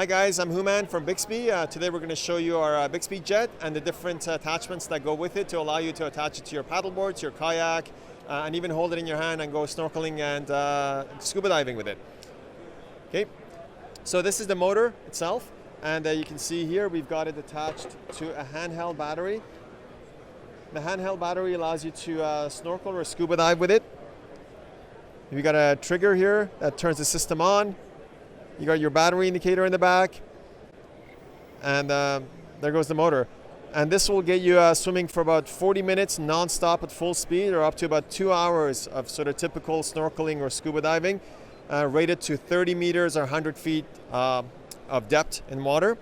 Hi guys, I'm Human from Bixpy. Today we're going to show you our Bixpy jet and the different attachments that go with it to allow you to attach it to your paddleboard, to your kayak, and even hold it in your hand and go snorkeling and scuba diving with it. Okay, so this is the motor itself, and you can see here we've got it attached to a handheld battery. The handheld battery allows you to snorkel or scuba dive with it. You've got a trigger here that turns the system on. You got your battery indicator in the back, and there goes the motor. And this will get you swimming for about 40 minutes non-stop at full speed, or up to about 2 hours of sort of typical snorkeling or scuba diving, rated to 30 meters or 100 feet of depth in water.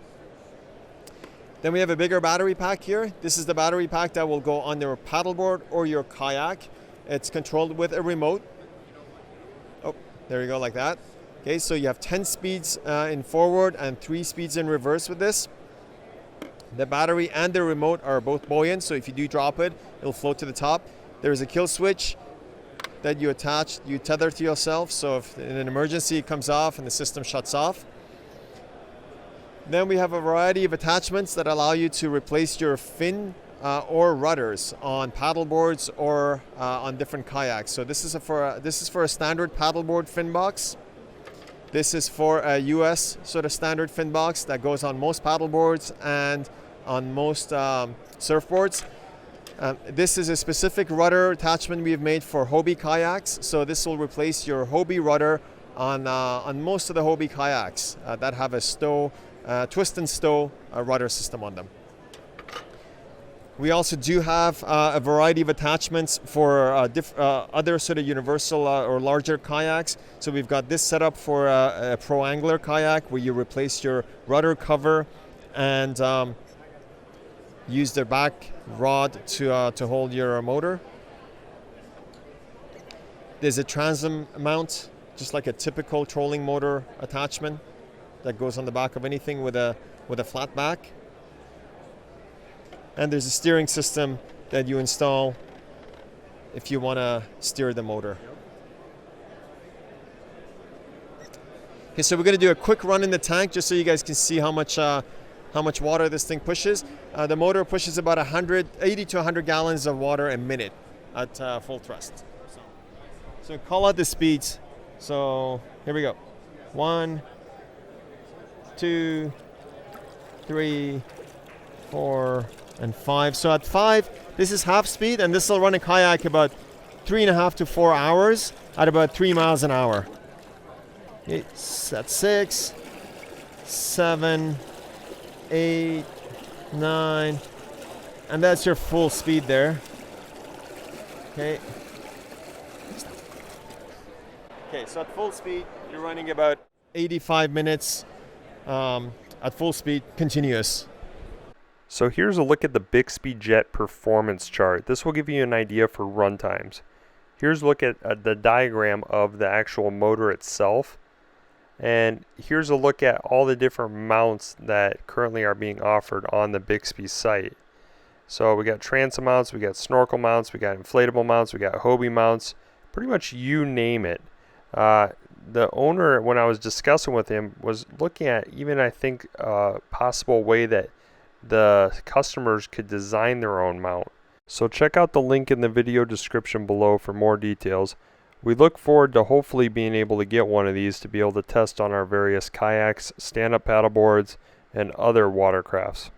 Then we have a bigger battery pack here. This is the battery pack that will go on your paddleboard or your kayak. It's controlled with a remote. Oh, there you go, like that. Okay, so you have 10 speeds in forward and 3 speeds in reverse with this. The battery and the remote are both buoyant, so if you do drop it, it'll float to the top. There is a kill switch that you attach, you tether to yourself, so if in an emergency it comes off and the system shuts off. Then we have a variety of attachments that allow you to replace your fin or rudders on paddleboards or on different kayaks. So this is for a standard paddleboard fin box. This is for a US sort of standard fin box that goes on most paddleboards and on most surfboards. This is a specific rudder attachment we have made for Hobie kayaks. So this will replace your Hobie rudder on most of the Hobie kayaks that have a stow, twist and stow rudder system on them. We also do have a variety of attachments for other sort of universal or larger kayaks. So we've got this set up for a pro angler kayak where you replace your rudder cover and use the back rod to hold your motor. There's a transom mount, just like a typical trolling motor attachment that goes on the back of anything with a flat back. And there's a steering system that you install if you want to steer the motor. Okay, so we're going to do a quick run in the tank just so you guys can see how much water this thing pushes. The motor pushes about 80 to 100 gallons of water a minute at full thrust. So call out the speeds. So here we go. 1, 2, 3, 4, and 5. So at 5, this is half speed, and this will run a kayak about 3.5 to 4 hours at about 3 miles an hour. Okay, that's 6, 7, 8, 9, and that's your full speed there. Okay. Okay, so at full speed, you're running about 85 minutes at full speed, continuous. So here's a look at the Bixpy Jet performance chart. This will give you an idea for run times. Here's a look at the diagram of the actual motor itself. And here's a look at all the different mounts that currently are being offered on the Bixpy site. So we got transom mounts, we got snorkel mounts, we got inflatable mounts, we got Hobie mounts, pretty much you name it. The owner, when I was discussing with him, was looking at even, I think, a possible way that the customers could design their own mount. So check out the link in the video description below for more details. We look forward to hopefully being able to get one of these to be able to test on our various kayaks, stand-up paddleboards, and other watercrafts.